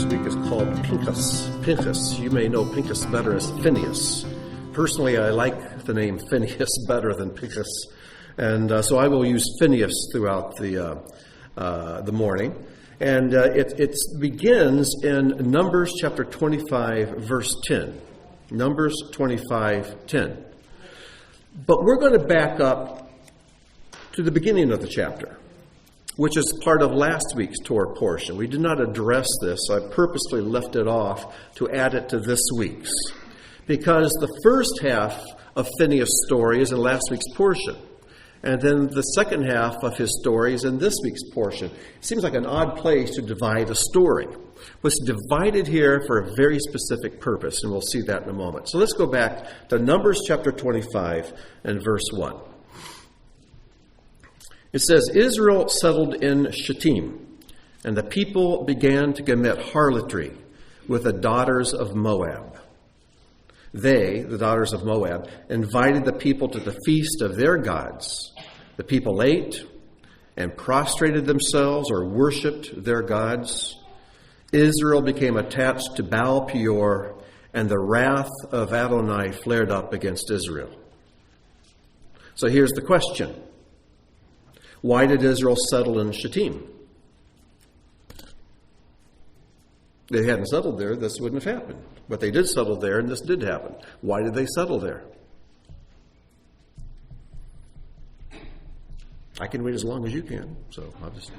this week is called Pinchas. Pinchas. You may know Pinchas better as Phineas. Personally, I like the name Phineas better than Pinchas, and so I will use Phineas throughout the morning. And it begins in Numbers chapter 25, verse 10. Numbers 25:10. But we're going to back up to the beginning of the chapter, which is part of last week's Torah portion. We did not address this. I purposely left it off to add it to this week's, because the first half of Phineas' story is in last week's portion, and then the second half of his story is in this week's portion. It seems like an odd place to divide a story. But it's divided here for a very specific purpose, and we'll see that in a moment. So let's go back to Numbers chapter 25 and verse 1. It says, Israel settled in Shittim, and the people began to commit harlotry with the daughters of Moab. They, the daughters of Moab, invited the people to the feast of their gods. The people ate and prostrated themselves or worshipped their gods. Israel became attached to Baal Peor, and the wrath of Adonai flared up against Israel. So here's the question. Why did Israel settle in Shittim? They hadn't settled there, this wouldn't have happened. But they did settle there, and this did happen. Why did they settle there? I can wait as long as you can, so I'll just...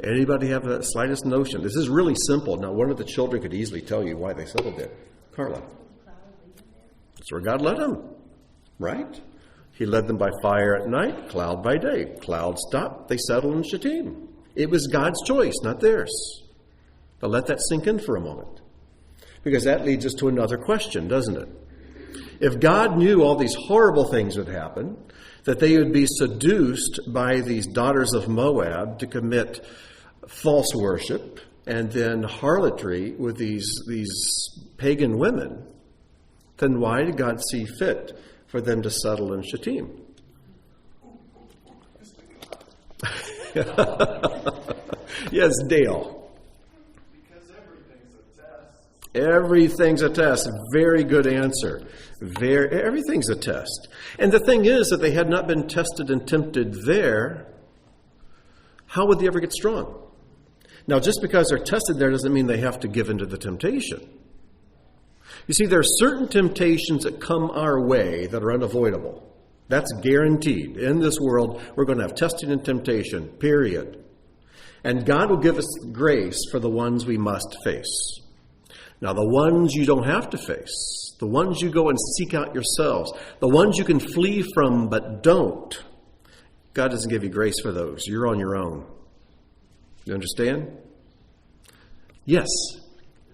Anybody have the slightest notion? This is really simple. Now, one of the children could easily tell you why they settled there. Carla. That's where God led them, right? He led them by fire at night, cloud by day. Cloud stopped, they settled in Shittim. It was God's choice, not theirs. Now let that sink in for a moment, because that leads us to another question, doesn't it? If God knew all these horrible things would happen, that they would be seduced by these daughters of Moab to commit false worship and then harlotry with these pagan women, then why did God see fit for them to settle in Shittim? Yes, Dale. Because everything's a test. Everything's a test. Very good answer. Everything's a test. And the thing is that they had not been tested and tempted there, how would they ever get strong? Now, just because they're tested there doesn't mean they have to give in to the temptation. You see, there are certain temptations that come our way that are unavoidable. That's guaranteed. In this world, we're going to have testing and temptation, period. And God will give us grace for the ones we must face. Now, the ones you don't have to face, the ones you go and seek out yourselves, the ones you can flee from but don't, God doesn't give you grace for those. You're on your own. You understand? Yes.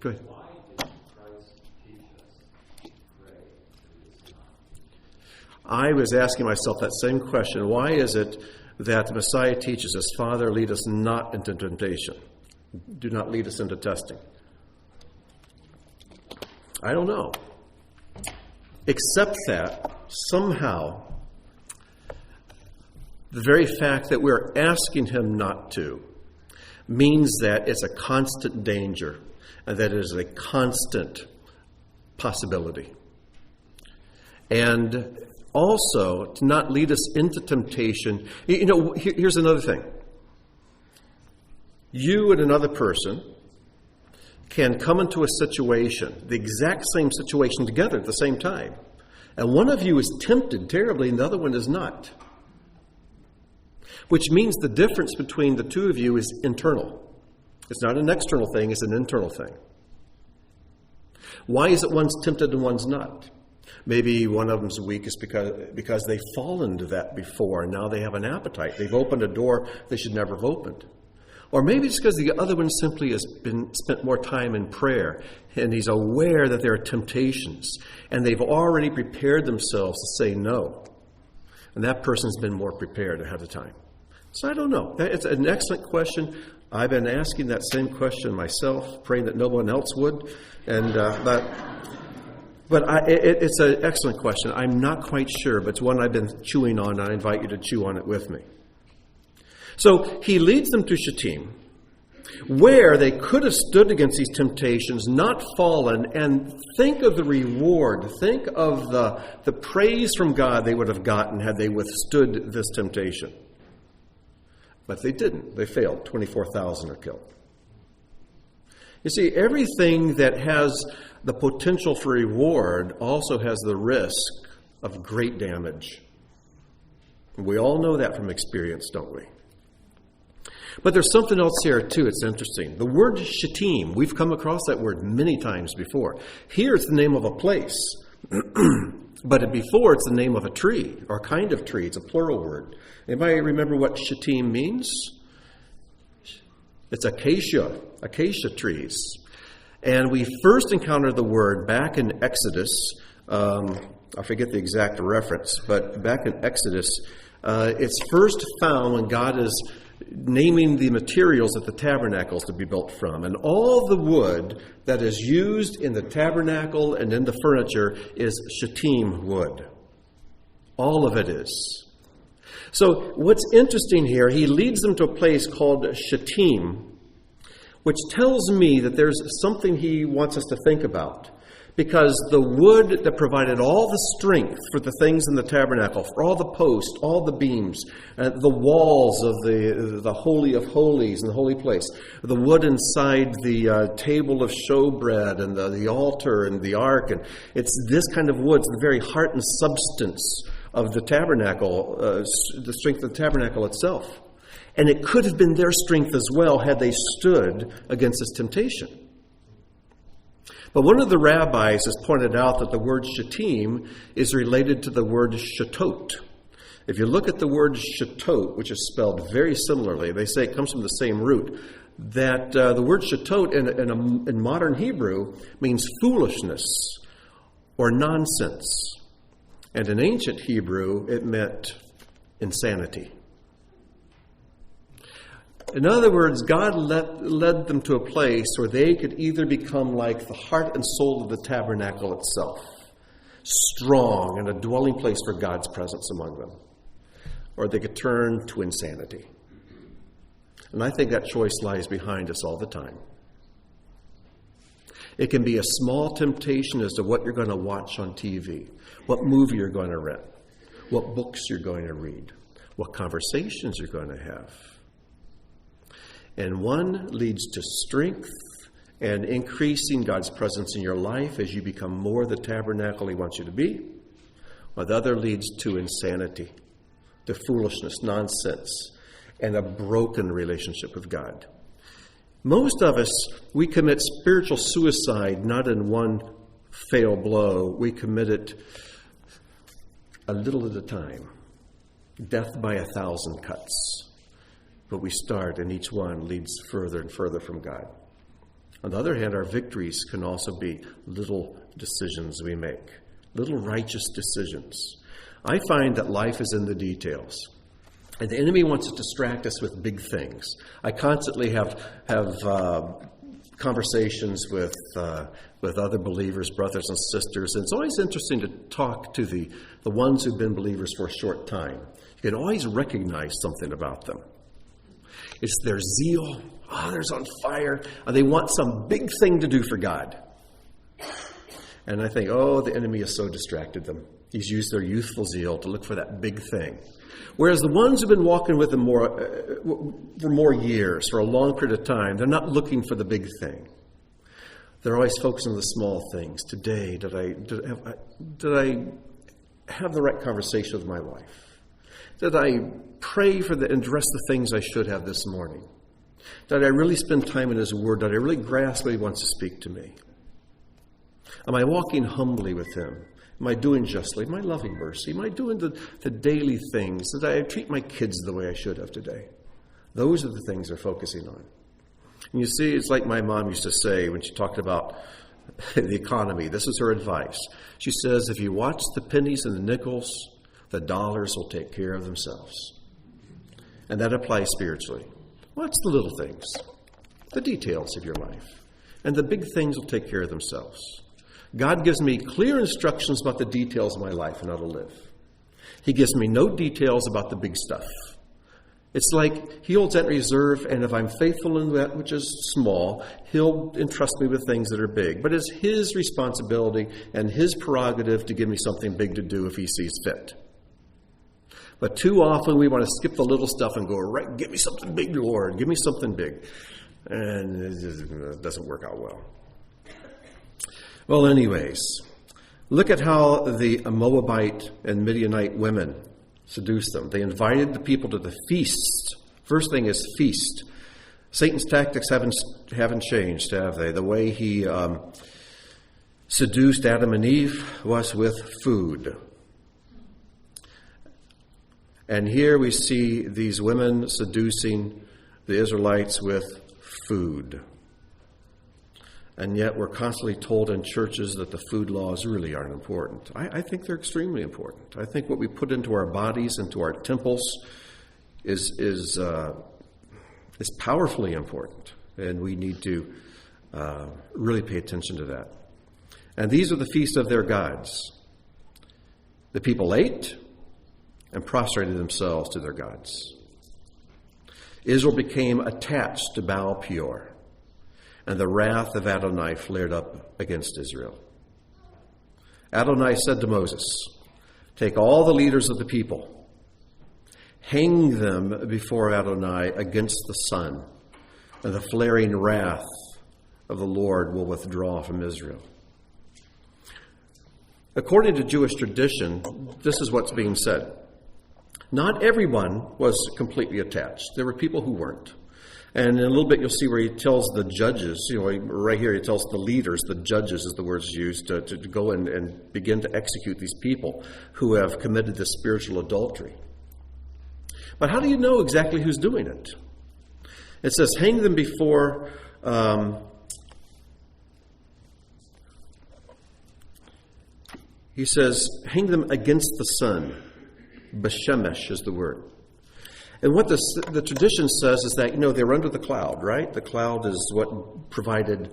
Go ahead. Why did Christ teach us to pray for this time? I was asking myself that same question. Why is it that the Messiah teaches us, Father, lead us not into temptation. Do not lead us into testing. I don't know. Except that somehow the very fact that we're asking him not to means that it's a constant danger and that it is a constant possibility. And also, to not lead us into temptation. You know, here's another thing. You and another person can come into a situation, the exact same situation together at the same time. And one of you is tempted terribly and the other one is not. Which means the difference between the two of you is internal. It's not an external thing, it's an internal thing. Why is it one's tempted and one's not? Maybe one of them's weak is because they've fallen to that before and now they have an appetite. They've opened a door they should never have opened. Or maybe it's because the other one simply has spent more time in prayer and he's aware that there are temptations and they've already prepared themselves to say no. And that person's been more prepared ahead of time. So I don't know. It's an excellent question. I've been asking that same question myself, praying that no one else would. And it's an excellent question. I'm not quite sure, but it's one I've been chewing on, and I invite you to chew on it with me. So he leads them to Shittim, where they could have stood against these temptations, not fallen, and think of the reward, think of the praise from God they would have gotten had they withstood this temptation. But they didn't. They failed. 24,000 are killed. You see, everything that has the potential for reward also has the risk of great damage. We all know that from experience, don't we? But there's something else here, too. It's interesting. The word Shittim, we've come across that word many times before. Here it's the name of a place. But before it's the name of a tree, or a kind of tree. It's a plural word. Anybody remember what Shittim means? It's acacia trees. And we first encountered the word back in Exodus. I forget the exact reference, but back in Exodus, it's first found when God is naming the materials that the tabernacle is to be built from. And all the wood that is used in the tabernacle and in the furniture is shittim wood. All of it is. So what's interesting here, he leads them to a place called Shittim, which tells me that there's something he wants us to think about. Because the wood that provided all the strength for the things in the tabernacle, for all the posts, all the beams, the walls of the Holy of Holies and the holy place, the wood inside the table of showbread and the altar and the ark, and it's this kind of wood, it's the very heart and substance of the tabernacle, the strength of the tabernacle itself. And it could have been their strength as well had they stood against this temptation. But one of the rabbis has pointed out that the word shittim is related to the word shatot. If you look at the word shatot, which is spelled very similarly, they say it comes from the same root, that the word shatot in modern Hebrew means foolishness or nonsense. And in ancient Hebrew, it meant insanity. In other words, God led them to a place where they could either become like the heart and soul of the tabernacle itself, strong and a dwelling place for God's presence among them, or they could turn to insanity. And I think that choice lies behind us all the time. It can be a small temptation as to what you're going to watch on TV, what movie you're going to rent, what books you're going to read, what conversations you're going to have. And one leads to strength and increasing God's presence in your life as you become more the tabernacle he wants you to be. While the other leads to insanity, to foolishness, nonsense, and a broken relationship with God. Most of us, we commit spiritual suicide not in one fail blow. We commit it a little at a time. Death by 1,000 cuts. But we start, and each one leads further and further from God. On the other hand, our victories can also be little decisions we make, little righteous decisions. I find that life is in the details. And the enemy wants to distract us with big things. I constantly have conversations with other believers, brothers and sisters, and it's always interesting to talk to the ones who've been believers for a short time. You can always recognize something about them. It's their zeal. They're on fire. They want some big thing to do for God. And I think, the enemy has so distracted them. He's used their youthful zeal to look for that big thing. Whereas the ones who've been walking with him for more years, for a long period of time, they're not looking for the big thing. They're always focusing on the small things. Today, did I have the right conversation with my wife? Did I pray for and address the things I should have this morning? Did I really spend time in his word? Did I really grasp what he wants to speak to me? Am I walking humbly with him? Am I doing justly? Am I loving mercy? Am I doing the daily things? Did I treat my kids the way I should have today? Those are the things they're focusing on. And you see, it's like my mom used to say when she talked about the economy. This is her advice. She says, if you watch the pennies and the nickels, the dollars will take care of themselves. And that applies spiritually. Watch the little things, the details of your life. And the big things will take care of themselves. God gives me clear instructions about the details of my life and how to live. He gives me no details about the big stuff. It's like he holds that in reserve, and if I'm faithful in that which is small, he'll entrust me with things that are big. But it's his responsibility and his prerogative to give me something big to do if he sees fit. But too often we want to skip the little stuff and go, right, give me something big, Lord, give me something big. And it doesn't work out well. Well, anyways, look at how the Moabite and Midianite women seduced them. They invited the people to the feast. First thing is feast. Satan's tactics haven't changed, have they? The way he seduced Adam and Eve was with food. And here we see these women seducing the Israelites with food. And yet we're constantly told in churches that the food laws really aren't important. I think they're extremely important. I think what we put into our bodies, into our temples, is powerfully important. And we need to really pay attention to that. And these are the feasts of their gods. The people ate and prostrated themselves to their gods. Israel became attached to Baal Peor, and the wrath of Adonai flared up against Israel. Adonai said to Moses, "Take all the leaders of the people, hang them before Adonai against the sun, and the flaring wrath of the Lord will withdraw from Israel." According to Jewish tradition, this is what's being said. Not everyone was completely attached. There were people who weren't. And in a little bit you'll see where he tells the judges, right here he tells the leaders, the judges is the words used, to go and begin to execute these people who have committed this spiritual adultery. But how do you know exactly who's doing it? It says, hang them before... he says, hang them against the sun. Beshemesh is the word. And what the tradition says is that, they were under the cloud, right? The cloud is what provided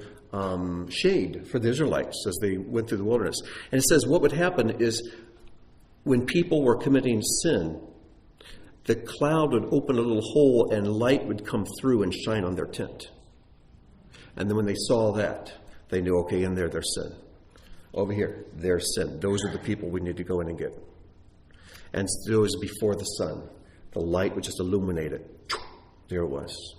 shade for the Israelites as they went through the wilderness. And it says what would happen is when people were committing sin, the cloud would open a little hole and light would come through and shine on their tent. And then when they saw that, they knew, okay, in there, there's sin. Over here, there's sin. Those are the people we need to go in and get. And those before the sun. The light would just illuminate it. There it was.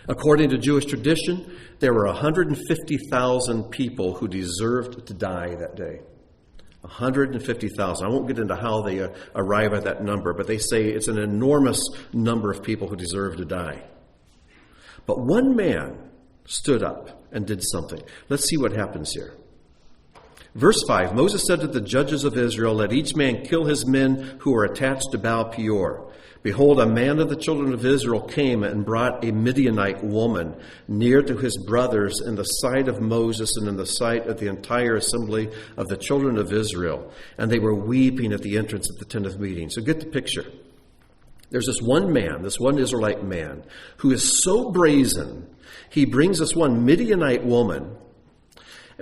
According to Jewish tradition, there were 150,000 people who deserved to die that day. 150,000. I won't get into how they arrive at that number, but they say it's an enormous number of people who deserve to die. But one man stood up and did something. Let's see what happens here. Verse 5, Moses said to the judges of Israel, "Let each man kill his men who are attached to Baal Peor. Behold, a man of the children of Israel came and brought a Midianite woman near to his brothers in the sight of Moses and in the sight of the entire assembly of the children of Israel. And they were weeping at the entrance of the tent of meeting." So get the picture. There's this one man, this one Israelite man, who is so brazen, he brings this one Midianite woman,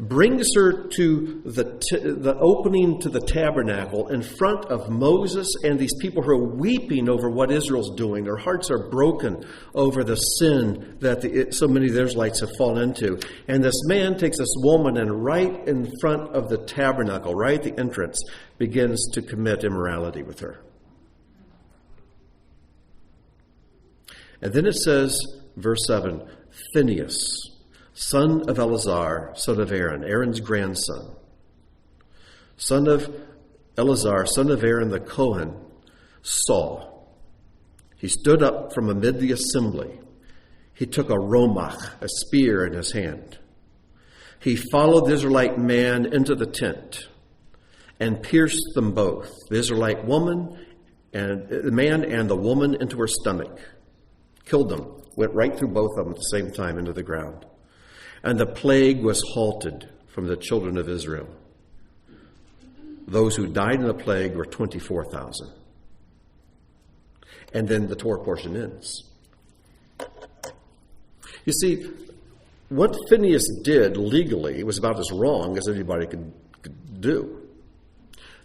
brings her to the opening to the tabernacle in front of Moses and these people who are weeping over what Israel's doing. Their hearts are broken over the sin that so many of the Israelites have fallen into. And this man takes this woman and right in front of the tabernacle, right at the entrance, begins to commit immorality with her. And then it says, verse 7, Phinehas, son of Eleazar, son of Aaron, Aaron's grandson, son of Eleazar, son of Aaron the Kohen, saw. He stood up from amid the assembly. He took a romach, a spear, in his hand. He followed the Israelite man into the tent and pierced them both, the Israelite woman and the man and the woman, into her stomach. Killed them, went right through both of them at the same time into the ground. And the plague was halted from the children of Israel. Those who died in the plague were 24,000. And then the Torah portion ends. You see, what Phinehas did legally was about as wrong as anybody could do.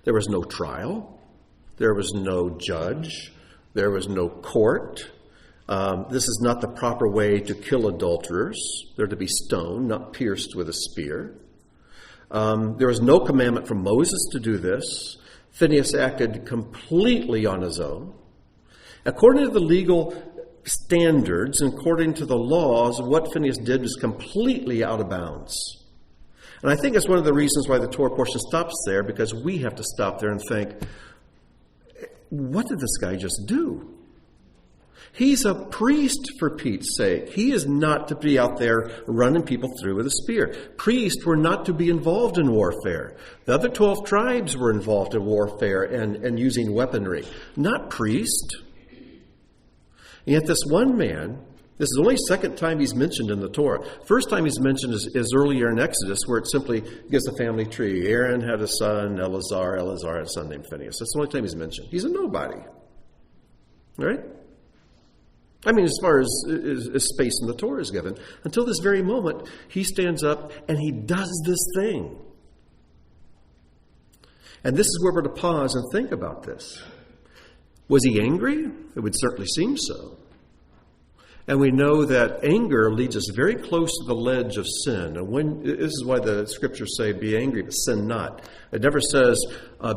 There was no trial. There was no judge. There was no court. This is not the proper way to kill adulterers. They're to be stoned, not pierced with a spear. There was no commandment from Moses to do this. Phinehas acted completely on his own. According to the legal standards, and according to the laws, what Phinehas did was completely out of bounds. And I think it's one of the reasons why the Torah portion stops there, because we have to stop there and think, what did this guy just do? He's a priest, for Pete's sake. He is not to be out there running people through with a spear. Priests were not to be involved in warfare. The other 12 tribes were involved in warfare and using weaponry, not priest. And yet this one man, this is only the second time he's mentioned in the Torah. First time he's mentioned is earlier in Exodus, where it simply gives the family tree. Aaron had a son, Eleazar had a son named Phinehas. That's the only time he's mentioned. He's a nobody. All right? I mean, as far as space in the Torah is given, until this very moment, he stands up and he does this thing. And this is where we're to pause and think about this. Was he angry? It would certainly seem so. And we know that anger leads us very close to the ledge of sin. And this is why the scriptures say, be angry, but sin not. It never says,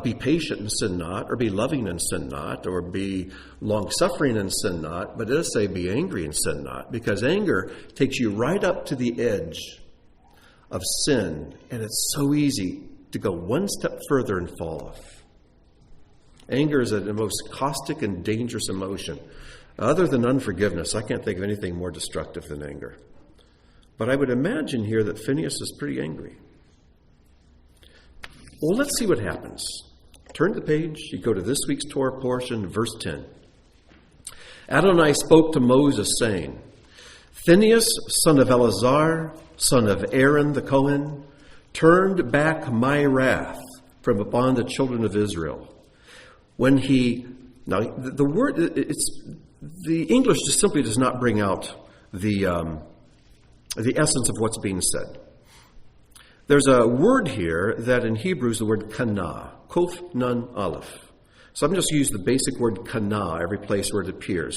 be patient and sin not, or be loving and sin not, or be long-suffering and sin not. But it does say, be angry and sin not, because anger takes you right up to the edge of sin. And it's so easy to go one step further and fall off. Anger is the most caustic and dangerous emotion. Other than unforgiveness, I can't think of anything more destructive than anger. But I would imagine here that Phinehas is pretty angry. Well, let's see what happens. Turn the page. You go to this week's Torah portion, verse 10. Adonai spoke to Moses, saying, Phinehas, son of Eleazar, son of Aaron the Cohen, turned back my wrath from upon the children of Israel. When he... Now, the word... The English just simply does not bring out the essence of what's being said. There's a word here that in Hebrew is the word kana, kof nun aleph. So I'm just use the basic word kana every place where it appears.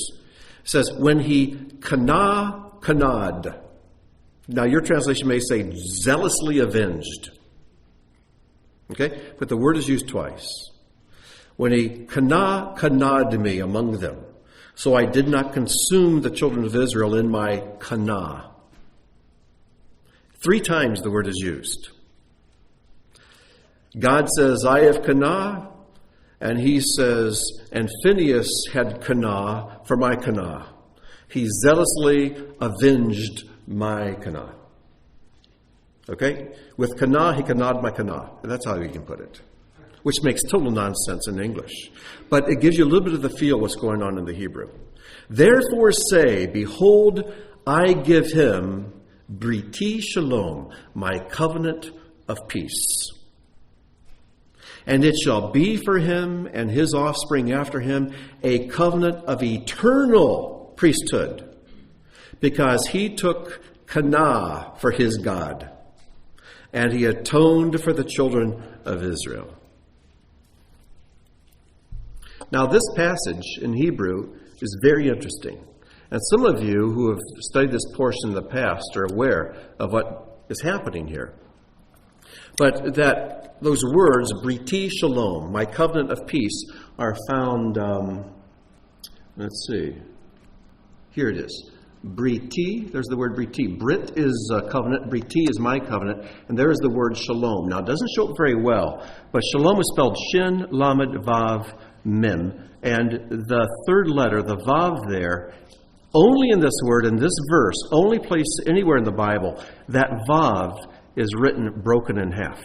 It says, when he kanad. Now your translation may say zealously avenged. Okay? But the word is used twice. When he kanad me among them. So I did not consume the children of Israel in my kana. 3 times the word is used. God says, I have kana, and he says, and Phinehas had kana for my kana. He zealously avenged my kana. Okay? With kana, he kanad my kana. That's how you can put it. Which makes total nonsense in English. But it gives you a little bit of the feel what's going on in the Hebrew. Therefore say, behold, I give him briti shalom, my covenant of peace. And it shall be for him and his offspring after him a covenant of eternal priesthood, because he took kana for his God, and he atoned for the children of Israel. Now, this passage in Hebrew is very interesting. And some of you who have studied this portion in the past are aware of what is happening here. But that those words, briti shalom, my covenant of peace, are found, let's see, here it is. Briti, there's the word briti. Brit is covenant, briti is my covenant, and there is the word shalom. Now, it doesn't show up very well, but shalom is spelled shin, lamed, vav, mem, and the third letter, the vav there, only in this word, in this verse, only place anywhere in the Bible, that vav is written broken in half.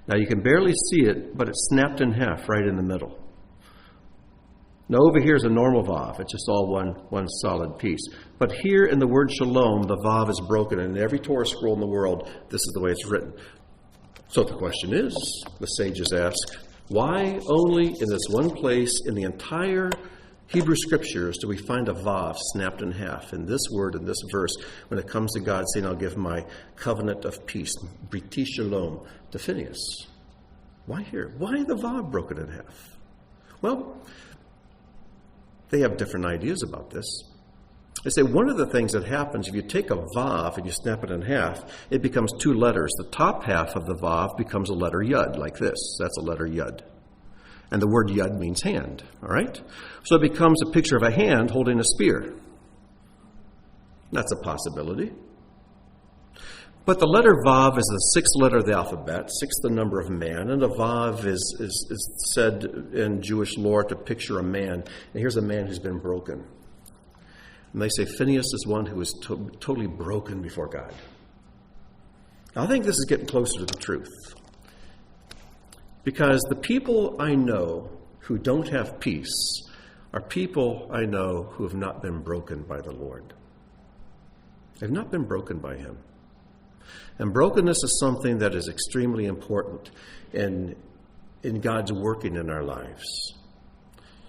Now you can barely see it, but it's snapped in half right in the middle. Now over here is a normal vav. It's just all one solid piece. But here in the word shalom, the vav is broken, and in every Torah scroll in the world, this is the way it's written. So the question is, the sages ask, why only in this one place in the entire Hebrew Scriptures do we find a vav snapped in half in this word, in this verse, when it comes to God saying, I'll give my covenant of peace, briti shalom, to Phinehas? Why here? Why the vav broken in half? Well, they have different ideas about this. They say one of the things that happens if you take a vav and you snap it in half, it becomes two letters. The top half of the vav becomes a letter yud, like this. That's a letter yud. And the word yud means hand, all right? So it becomes a picture of a hand holding a spear. That's a possibility. But the letter vav is the sixth letter of the alphabet, sixth the number of man, and a vav is said in Jewish lore to picture a man. And here's a man who's been broken. And they say Phineas is one who is totally broken before God. I think this is getting closer to the truth. Because the people I know who don't have peace are people I know who have not been broken by the Lord. They've not been broken by Him. And brokenness is something that is extremely important in God's working in our lives.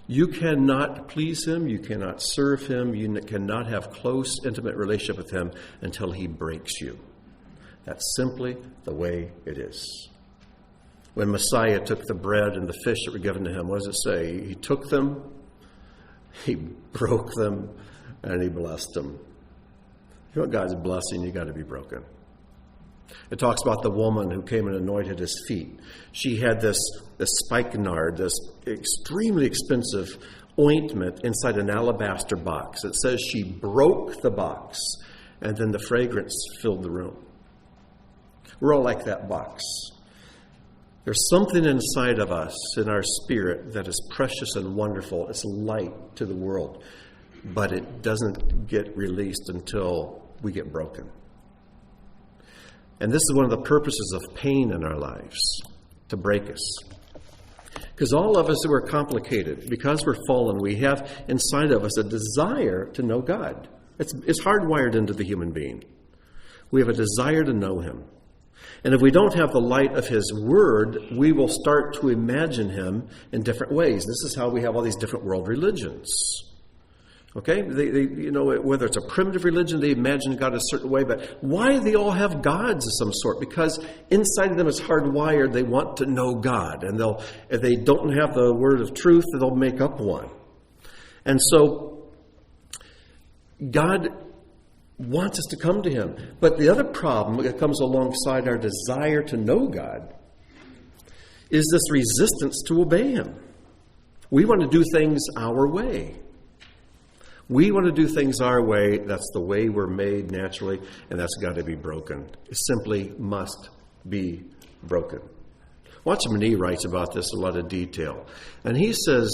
You cannot please Him, you cannot serve Him, you cannot have close, intimate relationship with Him until He breaks you. That's simply the way it is. When Messiah took the bread and the fish that were given to Him, what does it say? He took them, He broke them, and He blessed them. You want God's blessing, you got to be broken. It talks about the woman who came and anointed His feet. She had this spikenard, this extremely expensive ointment inside an alabaster box. It says she broke the box, and then the fragrance filled the room. We're all like that box. There's something inside of us, in our spirit, that is precious and wonderful. It's light to the world, but it doesn't get released until we get broken. And this is one of the purposes of pain in our lives, to break us. Because all of us who are complicated, because we're fallen, we have inside of us a desire to know God. It's hardwired into the human being. We have a desire to know Him. And if we don't have the light of His Word, we will start to imagine Him in different ways. This is how we have all these different world religions. Okay? They whether it's a primitive religion, they imagine God a certain way, but why do they all have gods of some sort? Because inside of them it's hardwired. They want to know God. And if they don't have the word of truth, they'll make up one. And so God wants us to come to Him. But the other problem that comes alongside our desire to know God is this resistance to obey Him. We want to do things our way. We want to do things our way. That's the way we're made naturally, and that's got to be broken. It simply must be broken. Watchman Nee writes about this in a lot of detail. And he says,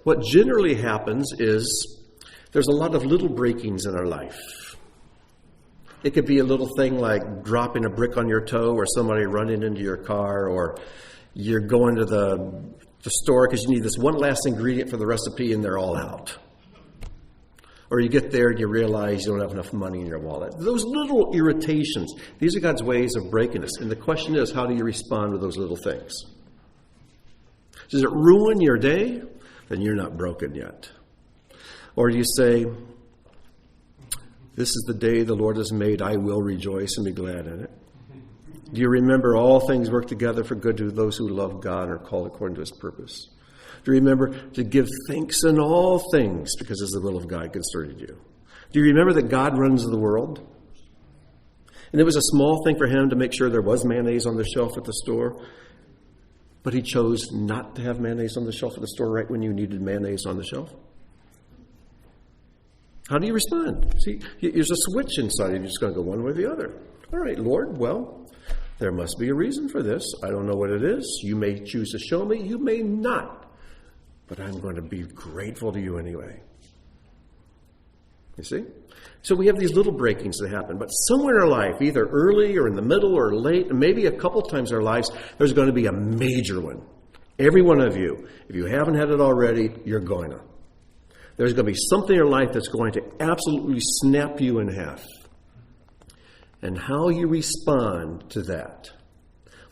what generally happens is there's a lot of little breakings in our life. It could be a little thing like dropping a brick on your toe, or somebody running into your car, or you're going to the store because you need this one last ingredient for the recipe and they're all out. Or you get there and you realize you don't have enough money in your wallet. Those little irritations, these are God's ways of breaking us. And the question is, how do you respond to those little things? Does it ruin your day? Then you're not broken yet. Or do you say, this is the day the Lord has made, I will rejoice and be glad in it? Do you remember all things work together for good to those who love God and are called according to His purpose? Do you remember to give thanks in all things because it's the will of God concerning you? Do you remember that God runs the world? And it was a small thing for Him to make sure there was mayonnaise on the shelf at the store, but He chose not to have mayonnaise on the shelf at the store right when you needed mayonnaise on the shelf. How do you respond? See, there's a switch inside you. You're just going to go one way or the other. All right, Lord, well, there must be a reason for this. I don't know what it is. You may choose to show me. You may not. But I'm going to be grateful to You anyway. You see? So we have these little breakings that happen. But somewhere in our life, either early or in the middle or late, and maybe a couple times in our lives, there's going to be a major one. Every one of you, if you haven't had it already, you're going to. There's going to be something in your life that's going to absolutely snap you in half. And how you respond to that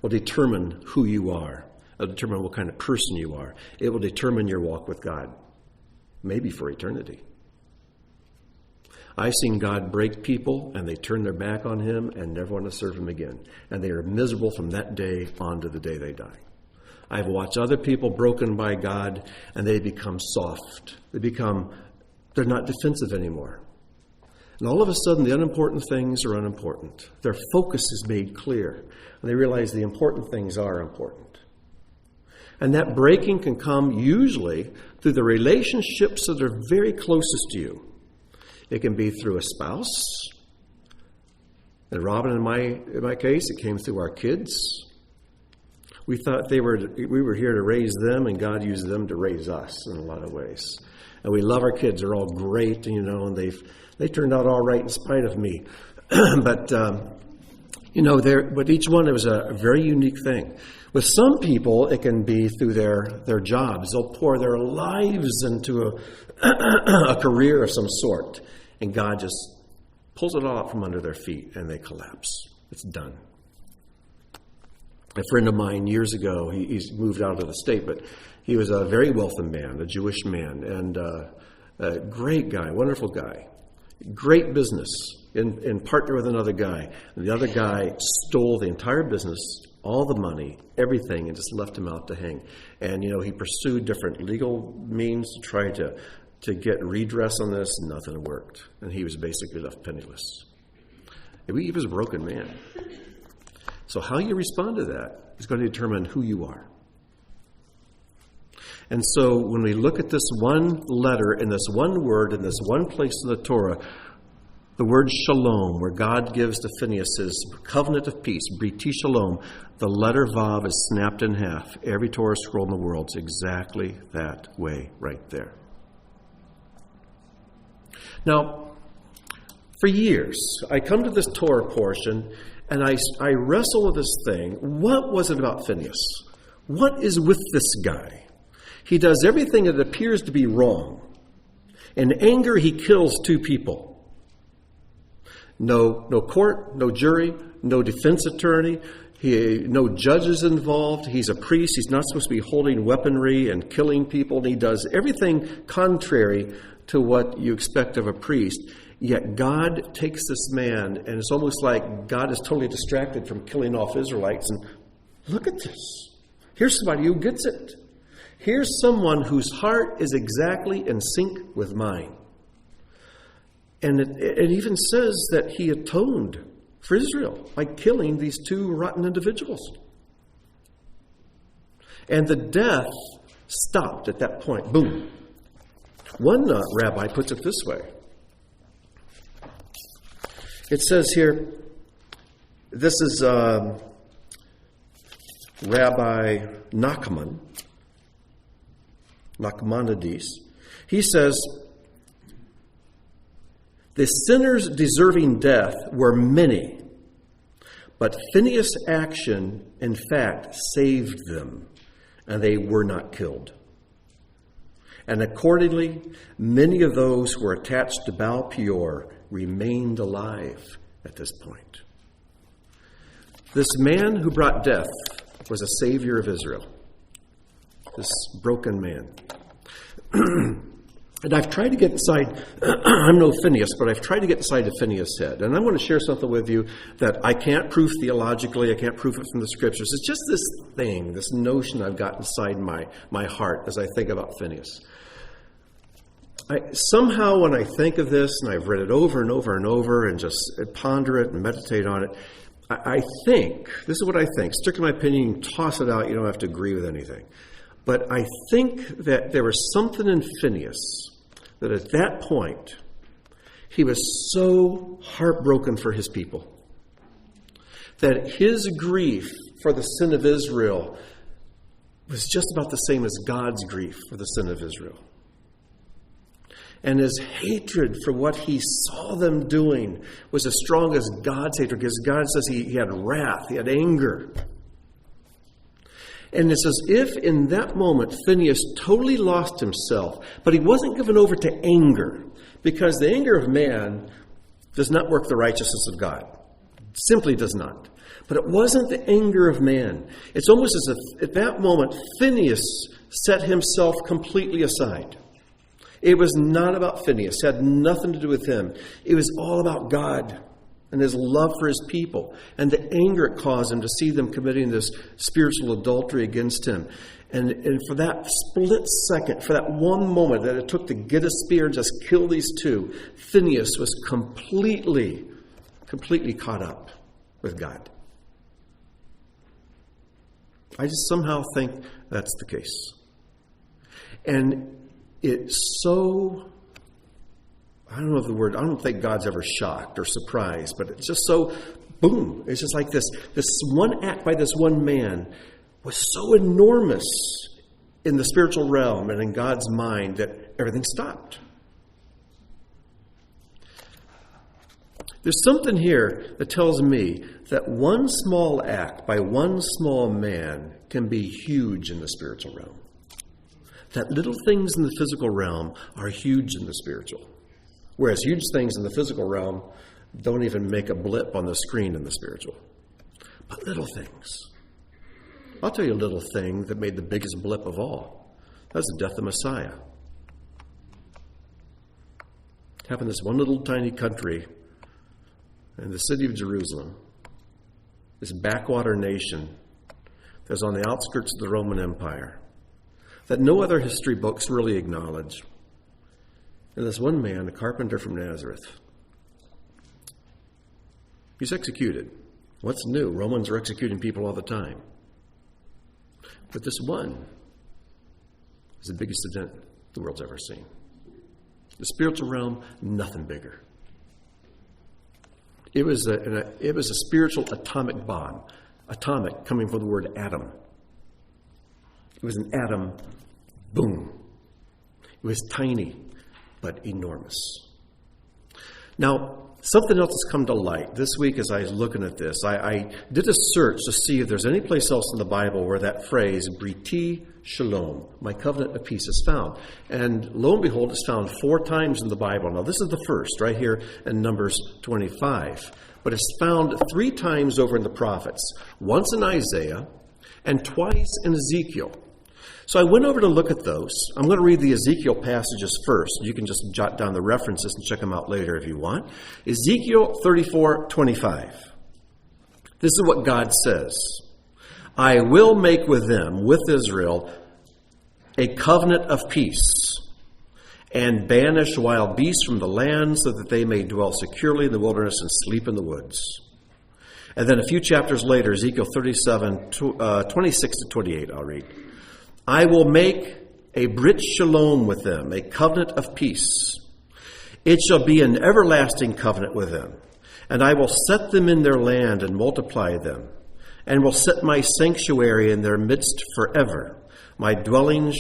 will determine who you are. It will determine what kind of person you are. It will determine your walk with God, maybe for eternity. I've seen God break people, and they turn their back on Him and never want to serve Him again. And they are miserable from that day on to the day they die. I've watched other people broken by God, and they become soft. They're not defensive anymore. And all of a sudden, the unimportant things are unimportant. Their focus is made clear, and they realize the important things are important. And that breaking can come usually through the relationships that are very closest to you. It can be through a spouse. And Robin, in my case, it came through our kids. We thought we were here to raise them, and God used them to raise us in a lot of ways. And we love our kids; they're all great, and they turned out all right in spite of me. But with each one, it was a very unique thing. With some people, it can be through their jobs. They'll pour their lives into a career of some sort, and God just pulls it all out from under their feet, and they collapse. It's done. A friend of mine years ago, he's moved out of the state, but he was a very wealthy man, a Jewish man, and a great guy, wonderful guy. Great business in partner with another guy. And the other guy stole the entire business, all the money, everything, and just left him out to hang. And, he pursued different legal means to try to get redress on this, and nothing worked. And he was basically left penniless. He was a broken man. So how you respond to that is going to determine who you are. And so when we look at this one letter and this one word in this one place in the Torah, the word shalom, where God gives to Phinehas his covenant of peace, briti shalom, the letter vav is snapped in half. Every Torah scroll in the world is exactly that way right there. Now, for years, I come to this Torah portion and I wrestle with this thing. What was it about Phinehas? What is with this guy? He does everything that appears to be wrong. In anger, he kills two people. No court, no jury, no defense attorney, no judges involved. He's a priest. He's not supposed to be holding weaponry and killing people. And he does everything contrary to what you expect of a priest. Yet God takes this man, and it's almost like God is totally distracted from killing off Israelites. And look at this. Here's somebody who gets it. Here's someone whose heart is exactly in sync with mine. And it even says that he atoned for Israel by killing these two rotten individuals. And the death stopped at that point. Boom. One rabbi puts it this way. It says here, this is Rabbi Nachmanides. He says, the sinners deserving death were many, but Phinehas' action, in fact, saved them, and they were not killed. And accordingly, many of those who were attached to Baal Peor remained alive at this point. This man who brought death was a savior of Israel. This broken man. And I've tried to get inside, I'm no Phinehas, but I've tried to get inside of Phinehas' head. And I want to share something with you that I can't prove theologically, I can't prove it from the scriptures. It's just this thing, this notion I've got inside my heart as I think about Phinehas. Somehow when I think of this, and I've read it over and over and over, and just ponder it and meditate on it, I think, this is what I think, strictly my opinion, you can toss it out, you don't have to agree with anything. But I think that there was something in Phinehas that at that point, he was so heartbroken for his people that his grief for the sin of Israel was just about the same as God's grief for the sin of Israel. And his hatred for what he saw them doing was as strong as God's hatred, because God says he had wrath, he had anger. And it's as if in that moment Phinehas totally lost himself, but he wasn't given over to anger, because the anger of man does not work the righteousness of God. It simply does not. But it wasn't the anger of man. It's almost as if at that moment Phinehas set himself completely aside. It was not about Phinehas. It had nothing to do with him. It was all about God. and his love for his people and the anger it caused him to see them committing this spiritual adultery against him. And for that split second, for that one moment that it took to get a spear and just kill these two, Phinehas was completely caught up with God. I just somehow think that's the case. And it's so, I don't think God's ever shocked or surprised, but it's just so, boom. It's just like this one act by this one man was so enormous in the spiritual realm and in God's mind that everything stopped. There's something here that tells me that one small act by one small man can be huge in the spiritual realm. That little things in the physical realm are huge in the spiritual. Whereas huge things in the physical realm don't even make a blip on the screen in the spiritual. But little things. I'll tell you a little thing that made the biggest blip of all. That's the death of Messiah. It happened in this one little tiny country in the city of Jerusalem, this backwater nation that's on the outskirts of the Roman Empire, that no other history books really acknowledge. And this one man, a carpenter from Nazareth, he's executed. What's new? Romans are executing people all the time. But this one is the biggest event the world's ever seen. The spiritual realm, nothing bigger. It was a spiritual atomic bomb. Atomic, coming from the word atom. It was an atom, boom. It was tiny, but enormous. Now, something else has come to light. This week as I was looking at this, I did a search to see if there's any place else in the Bible where that phrase, Briti Shalom, my covenant of peace, is found. And lo and behold, it's found 4 times in the Bible. Now, this is the first, right here in Numbers 25. But it's found 3 times over in the prophets. Once in Isaiah and twice in Ezekiel. So I went over to look at those. I'm going to read the Ezekiel passages first. You can just jot down the references and check them out later if you want. Ezekiel 34:25. This is what God says. I will make with them, with Israel, a covenant of peace, and banish wild beasts from the land so that they may dwell securely in the wilderness and sleep in the woods. And then a few chapters later, Ezekiel 36-28, I'll read. I will make a brit shalom with them, a covenant of peace. It shall be an everlasting covenant with them, and I will set them in their land and multiply them, and will set my sanctuary in their midst forever. My dwelling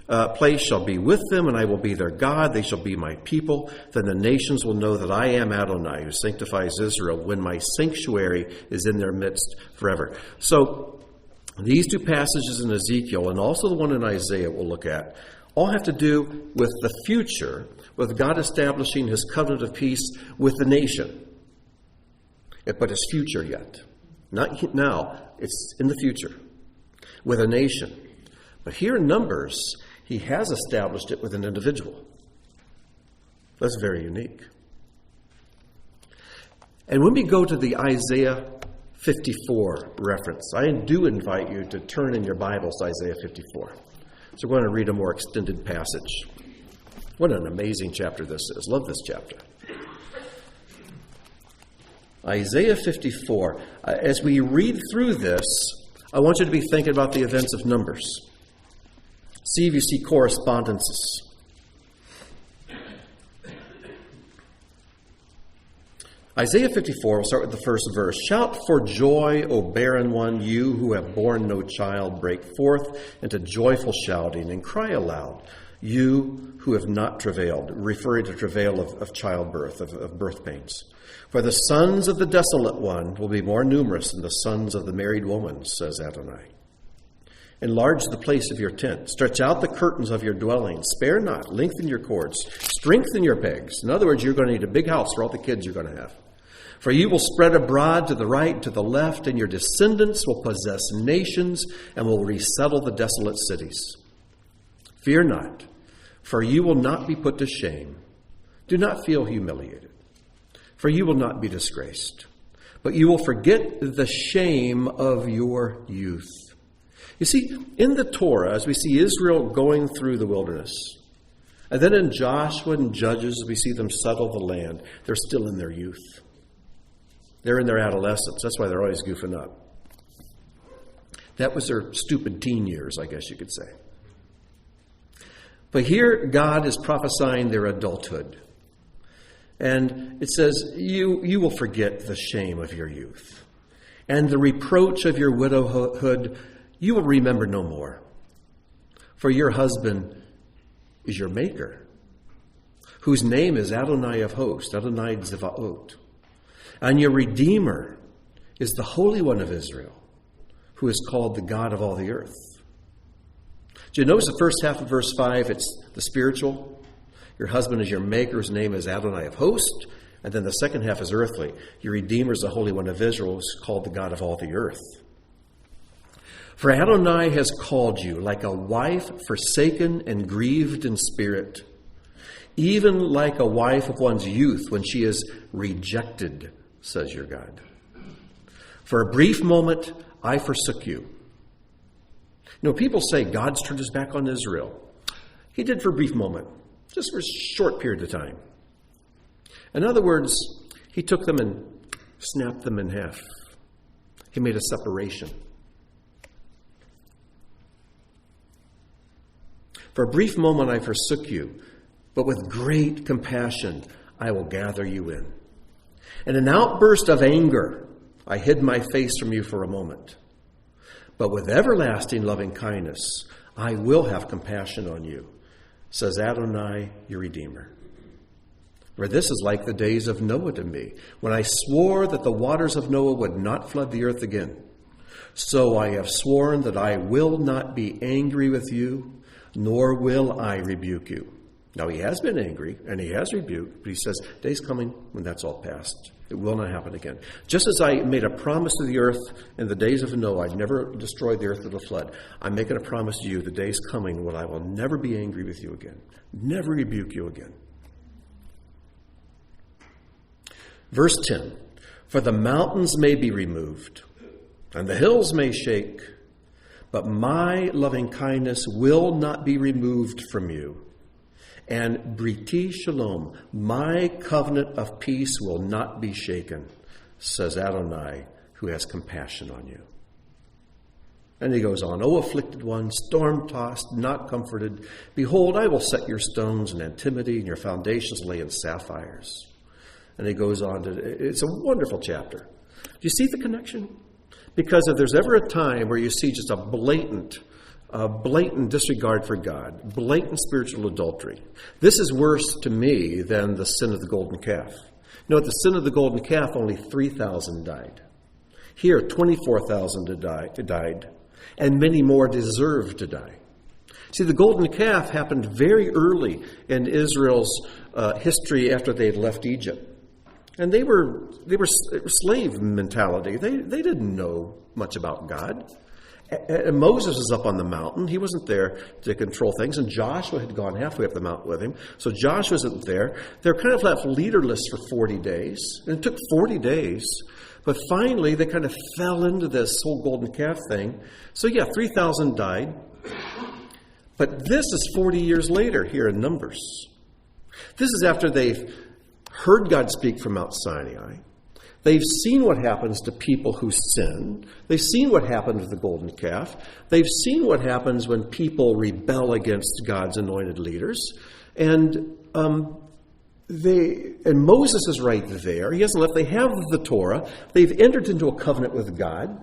place shall be with them, and I will be their God. They shall be my people. Then the nations will know that I am Adonai, who sanctifies Israel, when my sanctuary is in their midst forever. So, these 2 passages in Ezekiel and also the one in Isaiah we'll look at all have to do with the future, with God establishing his covenant of peace with the nation. But it's future yet. Not now, it's in the future with a nation. But here in Numbers, he has established it with an individual. That's very unique. And when we go to the Isaiah 54 reference, I do invite you to turn in your Bibles to Isaiah 54. So we're going to read a more extended passage. What an amazing chapter this is. Love this chapter. Isaiah 54. As we read through this, I want you to be thinking about the events of Numbers. See if you see correspondences. Isaiah 54, we'll start with the first verse. Shout for joy, O barren one, you who have borne no child. Break forth into joyful shouting and cry aloud, you who have not travailed, referring to travail of childbirth, of birth pains. For the sons of the desolate one will be more numerous than the sons of the married woman, says Adonai. Enlarge the place of your tent. Stretch out the curtains of your dwelling. Spare not. Lengthen your cords. Strengthen your pegs. In other words, you're going to need a big house for all the kids you're going to have. For you will spread abroad to the right and to the left, and your descendants will possess nations and will resettle the desolate cities. Fear not, for you will not be put to shame. Do not feel humiliated, for you will not be disgraced. but you will forget the shame of your youth. You see, in the Torah, as we see Israel going through the wilderness, and then in Joshua and Judges, we see them settle the land, they're still in their youth. They're in their adolescence. That's why they're always goofing up. That was their stupid teen years, I guess you could say. But here, God is prophesying their adulthood. And it says, you will forget the shame of your youth. And the reproach of your widowhood, you will remember no more. For your husband is your maker, whose name is Adonai of hosts, Adonai Zevaot. And your Redeemer is the Holy One of Israel, who is called the God of all the earth. Do you notice the first half of verse 5, it's the spiritual? Your husband is your maker, his name is Adonai of hosts. And then the second half is earthly. Your Redeemer is the Holy One of Israel, who is called the God of all the earth. For Adonai has called you like a wife forsaken and grieved in spirit, even like a wife of one's youth when she is rejected, says your God. For a brief moment, I forsook you. You know, people say God's turned his back on Israel. He did for a brief moment, just for a short period of time. In other words, he took them and snapped them in half. He made a separation. For a brief moment I forsook you, but with great compassion I will gather you in. In an outburst of anger, I hid my face from you for a moment. But with everlasting loving kindness, I will have compassion on you, says Adonai, your Redeemer. For this is like the days of Noah to me, when I swore that the waters of Noah would not flood the earth again. So I have sworn that I will not be angry with you, nor will I rebuke you. Now, he has been angry, and he has rebuked, but he says, day's coming when that's all past. It will not happen again. Just as I made a promise to the earth in the days of Noah, I'd never destroy the earth with a flood. I'm making a promise to you, the day's coming when I will never be angry with you again, never rebuke you again. Verse 10, for the mountains may be removed, and the hills may shake, but my loving kindness will not be removed from you. And Briti Shalom, my covenant of peace will not be shaken, says Adonai, who has compassion on you. And he goes on, O afflicted one, storm-tossed, not comforted, behold, I will set your stones in antimony and your foundations lay in sapphires. And he goes on to, it's a wonderful chapter. Do you see the connection? Because if there's ever a time where you see just a blatant disregard for God, blatant spiritual adultery, this is worse to me than the sin of the golden calf. You know, at the sin of the golden calf, only 3,000 died. Here, 24,000 died, and many more deserved to die. See, the golden calf happened very early in Israel's history after they had left Egypt. And they were slave mentality. They didn't know much about God. And Moses was up on the mountain. He wasn't there to control things. And Joshua had gone halfway up the mountain with him. So Joshua wasn't there. They were kind of left leaderless for 40 days. And it took 40 days. But finally, they kind of fell into this whole golden calf thing. So 3,000 died. But this is 40 years later here in Numbers. This is after they've heard God speak from Mount Sinai. They've seen what happens to people who sin. They've seen what happened with the golden calf. They've seen what happens when people rebel against God's anointed leaders. And Moses is right there. He hasn't left. They have the Torah. They've entered into a covenant with God.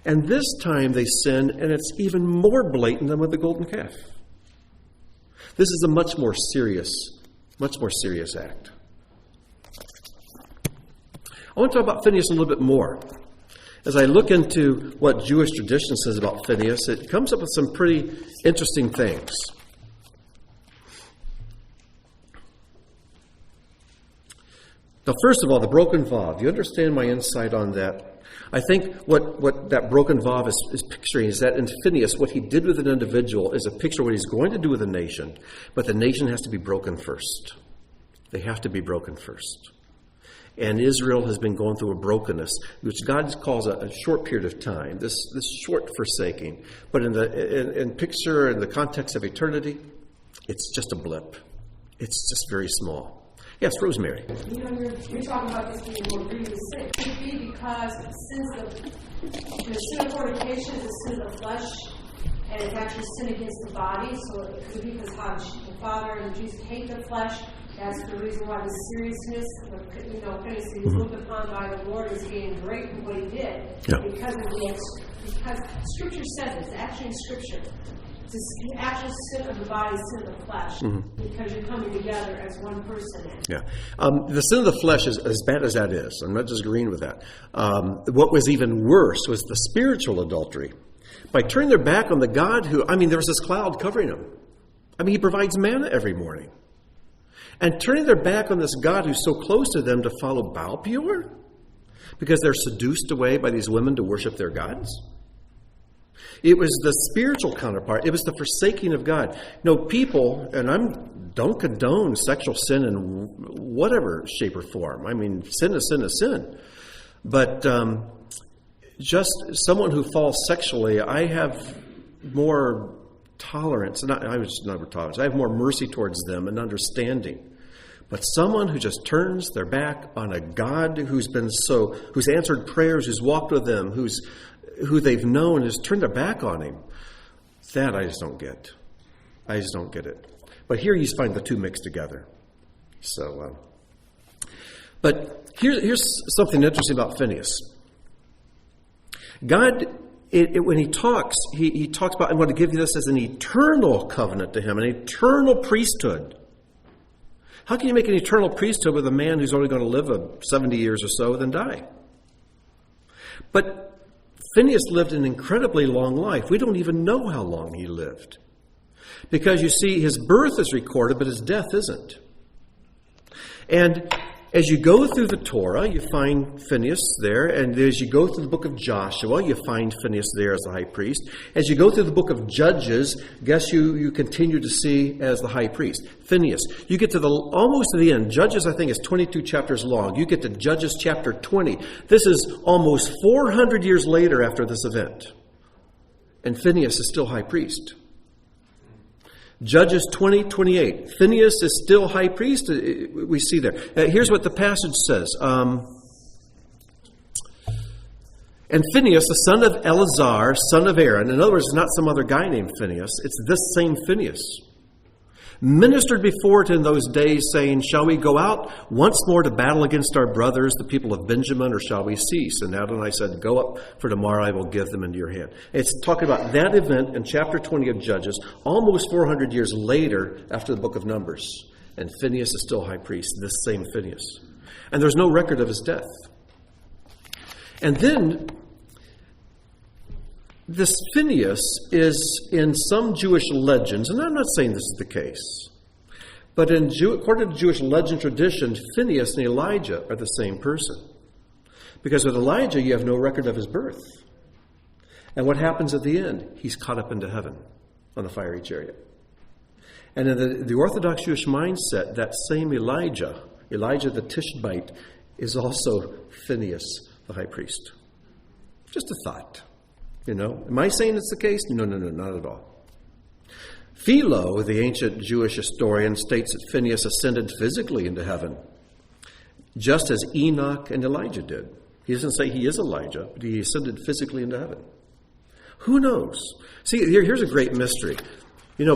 And this time they sin, and it's even more blatant than with the golden calf. This is a much more serious act. I want to talk about Phinehas a little bit more. As I look into what Jewish tradition says about Phinehas, it comes up with some pretty interesting things. Now, first of all, the broken vow. Do you understand my insight on that? I think what that broken vow is picturing is that in Phinehas, what he did with an individual is a picture of what he's going to do with a nation, but the nation has to be broken first. They have to be broken first. And Israel has been going through a brokenness, which God calls a short period of time, this short forsaking. But in picture, in the context of eternity, it's just a blip. It's just very small. Yes, Rosemary. You're talking about this being more grievous sin. Could it be because the sin of fornication is a sin of the flesh, and it's actually sin against the body? So it could be because how the Father and Jesus hate the flesh. That's the reason why the seriousness, Phineas, he was looked upon by the Lord as being great in what he did. Yeah. Because Scripture says it's actually in Scripture. The actual sin of the body is sin of the flesh, because you're coming together as one person. Yeah. The sin of the flesh is as bad as that is. I'm not disagreeing with that. What was even worse was the spiritual adultery. By turning their back on the God who, there was this cloud covering them. He provides manna every morning. And turning their back on this God who's so close to them to follow Baal Peor? Because they're seduced away by these women to worship their gods? It was the spiritual counterpart. It was the forsaking of God. People, and don't condone sexual sin in whatever shape or form. Sin is sin is sin. But just someone who falls sexually, I have more tolerance. I have more mercy towards them and understanding. But someone who just turns their back on a God who's answered prayers, who's walked with them, who they've known, has turned their back on him, that I just don't get. I just don't get it. But here you find the two mixed together. So, but here's something interesting about Phineas. God, when he talks about, I'm going to give you this as an eternal covenant to him, an eternal priesthood. How can you make an eternal priesthood with a man who's only going to live 70 years or so, then die? But Phineas lived an incredibly long life. We don't even know how long he lived. Because you see, his birth is recorded, but his death isn't. And as you go through the Torah, you find Phineas there. And as you go through the book of Joshua, you find Phineas there as the high priest. As you go through the book of Judges, guess you continue to see as the high priest. Phineas. You get to almost to the end. Judges, I think, is 22 chapters long. You get to Judges chapter 20. This is almost 400 years later after this event. And Phineas is still high priest. Judges 20:28. Phineas is still high priest. We see there. Here's what the passage says. And Phineas, the son of Eleazar, son of Aaron. In other words, it's not some other guy named Phineas. It's this same Phineas. Ministered before it in those days, saying, shall we go out once more to battle against our brothers, the people of Benjamin, or shall we cease? And Adonai said, go up, for tomorrow I will give them into your hand. It's talking about that event in chapter 20 of Judges, almost 400 years later after the book of Numbers. And Phineas is still high priest, this same Phineas. And there's no record of his death. And then this Phineas is in some Jewish legends, and I'm not saying this is the case, but according to Jewish legend tradition, Phineas and Elijah are the same person. Because with Elijah, you have no record of his birth. And what happens at the end? He's caught up into heaven on a fiery chariot. And in the Orthodox Jewish mindset, that same Elijah the Tishbite, is also Phineas, the high priest. Just a thought. Am I saying it's the case? No, not at all. Philo, the ancient Jewish historian, states that Phineas ascended physically into heaven, just as Enoch and Elijah did. He doesn't say he is Elijah, but he ascended physically into heaven. Who knows? See, here's a great mystery.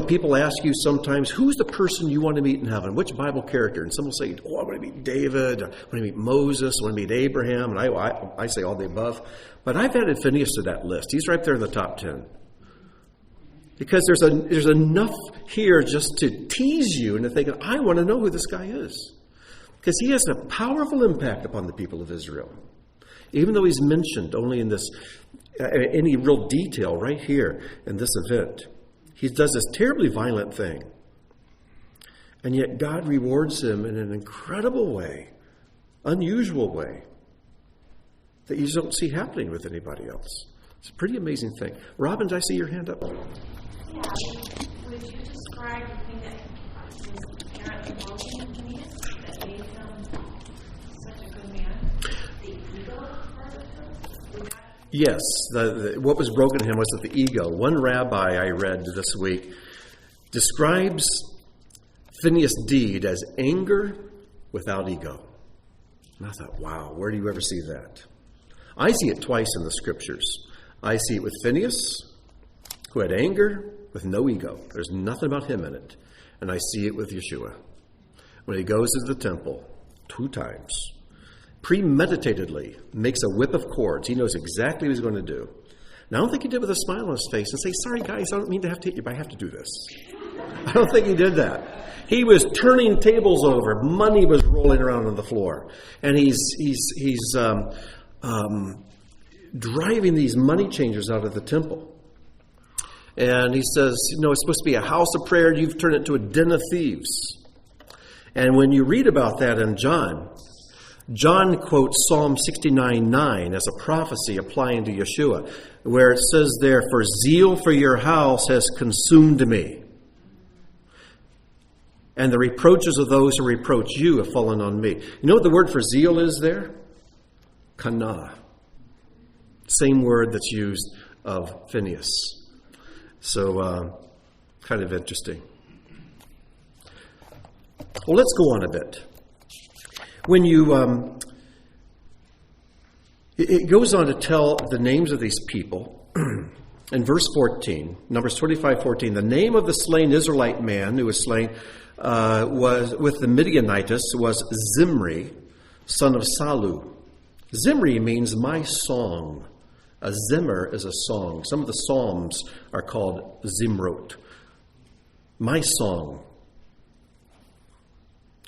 People ask you sometimes, who's the person you want to meet in heaven? Which Bible character? And some will say, I want to meet David, I want to meet Moses, I want to meet Abraham, and I say all the above. But I've added Phineas to that list. He's right there in the top 10. Because there's enough here just to tease you into thinking, I want to know who this guy is. Because he has a powerful impact upon the people of Israel. Even though he's mentioned only in any real detail right here in this event. He does this terribly violent thing. And yet God rewards him in an incredible way, unusual way, that you don't see happening with anybody else. It's a pretty amazing thing. Robin, did I see your hand up? Yeah. Would you describe the thing that was apparently broken in Phineas that made him such a good Yes, what was broken in him was the ego. One rabbi I read this week describes Phineas' deed as anger without ego. And I thought, wow, where do you ever see that? I see it twice in the scriptures. I see it with Phineas, who had anger with no ego. There's nothing about him in it. And I see it with Yeshua. When he goes to the temple 2 times, premeditatedly makes a whip of cords. He knows exactly what he's going to do. Now, I don't think he did with a smile on his face and say, sorry, guys, I don't mean to have to hit you, but I have to do this. I don't think he did that. He was turning tables over. Money was rolling around on the floor. And he's driving these money changers out of the temple. And he says, it's supposed to be a house of prayer. You've turned it into a den of thieves. And when you read about that in John quotes Psalm 69:9 as a prophecy applying to Yeshua, where it says there, for zeal for your house has consumed me. And the reproaches of those who reproach you have fallen on me. You know what the word for zeal is there? Kana. Same word that's used of Phineas. So, kind of interesting. Well, let's go on a bit. When you, it goes on to tell the names of these people. In verse 14, Numbers 25:14, the name of the slain Israelite man who was slain was with the Midianites was Zimri, son of Salu. Zimri means my song. A zimmer is a song. Some of the psalms are called zimrot. My song.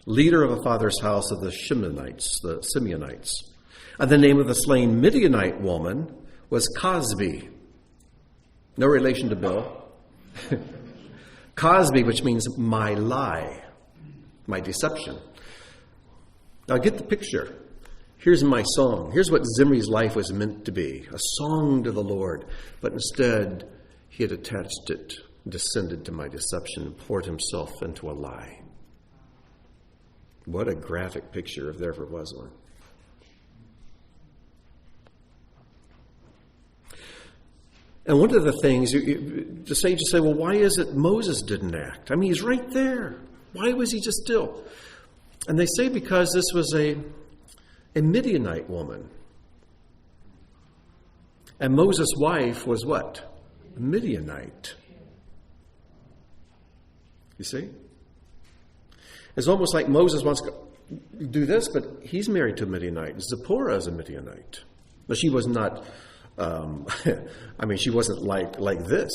Leader of a father's house of the Simeonites. And the name of the slain Midianite woman was Cosbi. No relation to Bill. Cosbi, which means my lie, my deception. Now get the picture. Here's my song. Here's what Zimri's life was meant to be, a song to the Lord. But instead, he had attached it, descended to my deception, and poured himself into a lie. What a graphic picture, if there ever was one. And one of the things, to say, well, why is it Moses didn't act? I mean, he's right there. Why was he just still? And they say because this was a Midianite woman. And Moses' wife was what? A Midianite. You see? It's almost like Moses wants to do this, but he's married to a Midianite. Zipporah is a Midianite. But she was not, she wasn't like this.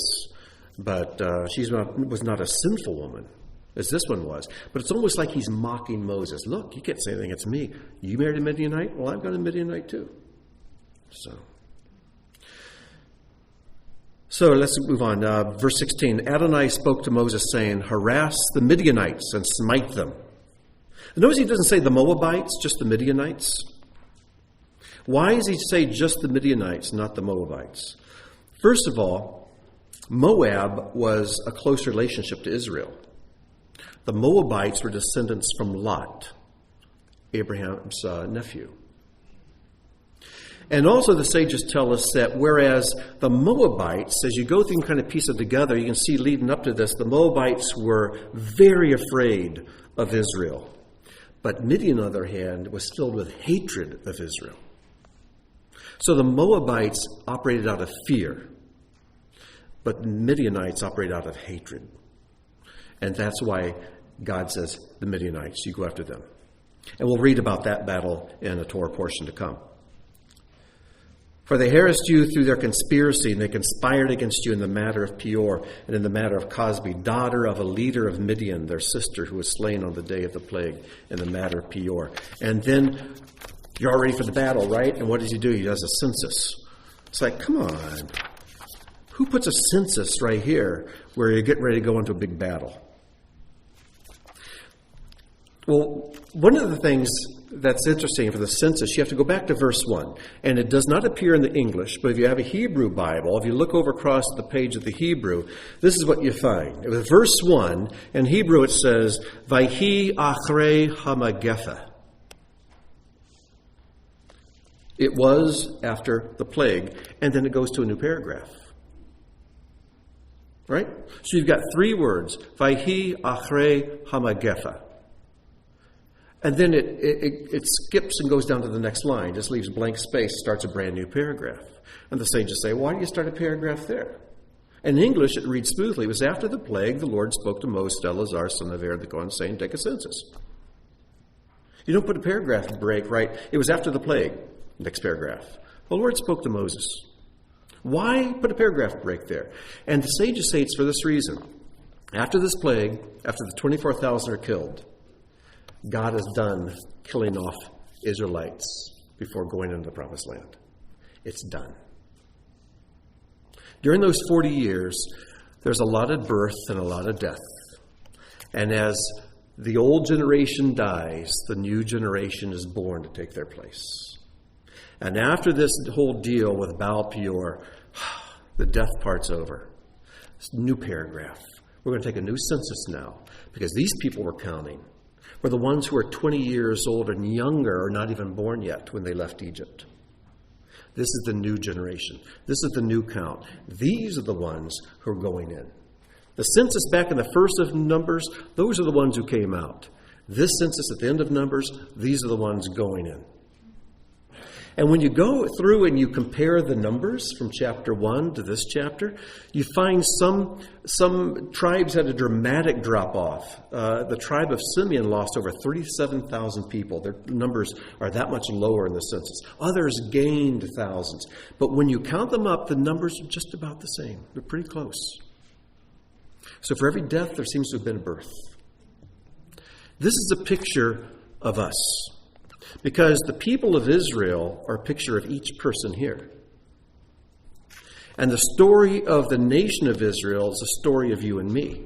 But she was not a sinful woman, as this one was. But it's almost like he's mocking Moses. Look, you can't say anything against me. You married a Midianite? Well, I've got a Midianite too. So let's move on. Verse 16. Adonai spoke to Moses saying, harass the Midianites and smite them. And notice he doesn't say the Moabites, just the Midianites. Why does he say just the Midianites, not the Moabites? First of all, Moab was a close relationship to Israel. The Moabites were descendants from Lot, Abraham's nephew. And also the sages tell us that whereas the Moabites, as you go through and kind of piece it together, you can see leading up to this, the Moabites were very afraid of Israel. But Midian, on the other hand, was filled with hatred of Israel. So the Moabites operated out of fear, but the Midianites operated out of hatred. And that's why God says, the Midianites, you go after them. And we'll read about that battle in the Torah portion to come. For they harassed you through their conspiracy, and they conspired against you in the matter of Peor and in the matter of Cosbi, daughter of a leader of Midian, their sister, who was slain on the day of the plague in the matter of Peor. And then you're all ready for the battle, right? And what does he do? He does a census. It's like, come on. Who puts a census right here where you're getting ready to go into a big battle? Well, one of the things that's interesting for the census, you have to go back to verse 1. And it does not appear in the English, but if you have a Hebrew Bible, if you look over across the page of the Hebrew, this is what you find. With verse 1, in Hebrew it says, Vayhi achrei hamagefa. It was after the plague, and then it goes to a new paragraph. Right? So you've got 3 words, Vayhi achrei hamagefa. And then it skips and goes down to the next line, just leaves blank space, starts a brand new paragraph. And the sages say, why do you start a paragraph there? In English, it reads smoothly. It was after the plague, the Lord spoke to Moses, Eleazar, son of Aaron the Cohen, saying, take a census. You don't put a paragraph break, right? It was after the plague. Next paragraph. The Lord spoke to Moses. Why put a paragraph break there? And the sages say it's for this reason. After this plague, after the 24,000 are killed, God is done killing off Israelites before going into the promised land. It's done. During those 40 years, there's a lot of birth and a lot of death. And as the old generation dies, the new generation is born to take their place. And after this whole deal with Baal Peor, the death part's over. It's a new paragraph. We're going to take a new census now, because these people we're counting were the ones who are 20 years old and younger, or not even born yet when they left Egypt. This is the new generation. This is the new count. These are the ones who are going in. The census back in the first of Numbers, those are the ones who came out. This census at the end of Numbers, these are the ones going in. And when you go through and you compare the numbers from chapter 1 to this chapter, you find some tribes had a dramatic drop-off. The tribe of Simeon lost over 37,000 people. Their numbers are that much lower in the census. Others gained thousands. But when you count them up, the numbers are just about the same. They're pretty close. So for every death, there seems to have been a birth. This is a picture of us. Because the people of Israel are a picture of each person here. And the story of the nation of Israel is a story of you and me.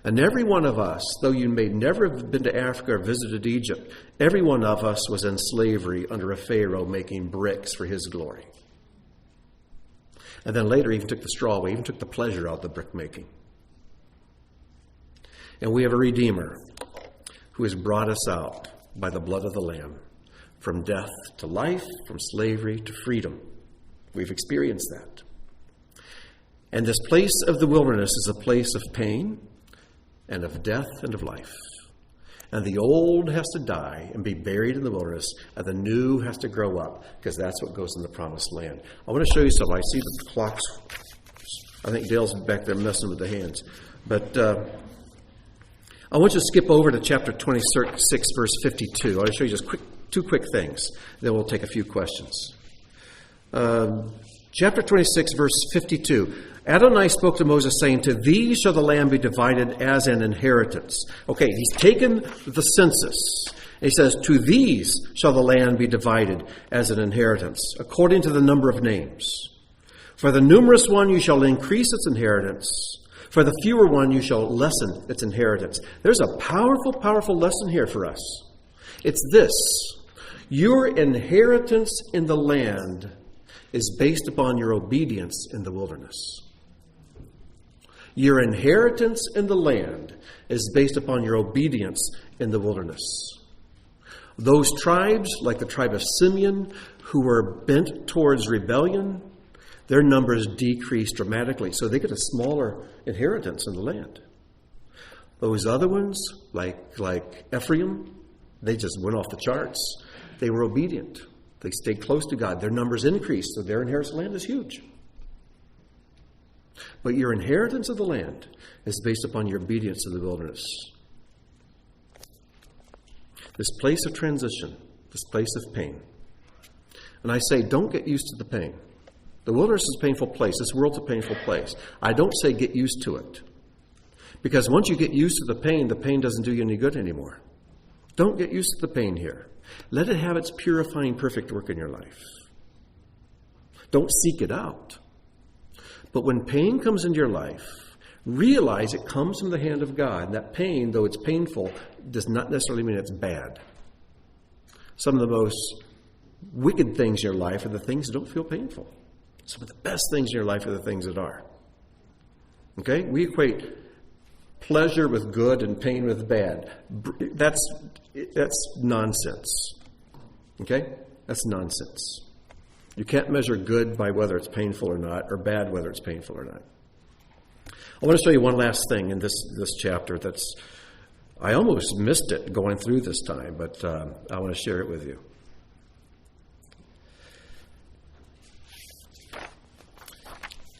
And every one of us, though you may never have been to Africa or visited Egypt, every one of us was in slavery under a Pharaoh making bricks for his glory. And then later he even took the straw away, even took the pleasure out of the brick making. And we have a Redeemer who has brought us out by the blood of the Lamb, from death to life, from slavery to freedom. We've experienced that. And this place of the wilderness is a place of pain and of death and of life. And the old has to die and be buried in the wilderness, and the new has to grow up, because that's what goes in the promised land. I want to show you something. I see the clocks. I think Dale's back there messing with the hands. But I want you to skip over to chapter 26, verse 52. I want to show you just two quick things. Then we'll take a few questions. Chapter 26, verse 52. Adonai spoke to Moses, saying, to thee shall the land be divided as an inheritance. Okay, he's taken the census. He says, to these shall the land be divided as an inheritance, according to the number of names. For the numerous one you shall increase its inheritance. For the fewer one, you shall lessen its inheritance. There's a powerful, powerful lesson here for us. It's this. Your inheritance in the land is based upon your obedience in the wilderness. Your inheritance in the land is based upon your obedience in the wilderness. Those tribes, like the tribe of Simeon, who were bent towards rebellion, their numbers decreased dramatically, so they get a smaller inheritance in the land. Those other ones, like Ephraim, they just went off the charts. They were obedient. They stayed close to God. Their numbers increased, so their inheritance land is huge. But your inheritance of the land is based upon your obedience to the wilderness. This place of transition, this place of pain. And I say, don't get used to the pain. The wilderness is a painful place. This world's a painful place. I don't say get used to it. Because once you get used to the pain doesn't do you any good anymore. Don't get used to the pain here. Let it have its purifying, perfect work in your life. Don't seek it out. But when pain comes into your life, realize it comes from the hand of God. And that pain, though it's painful, does not necessarily mean it's bad. Some of the most wicked things in your life are the things that don't feel painful. Some of the best things in your life are the things that are. Okay? We equate pleasure with good and pain with bad. That's nonsense. Okay? That's nonsense. You can't measure good by whether it's painful or not, or bad whether it's painful or not. I want to show you one last thing in this chapter that's, I almost missed it going through this time, but I want to share it with you.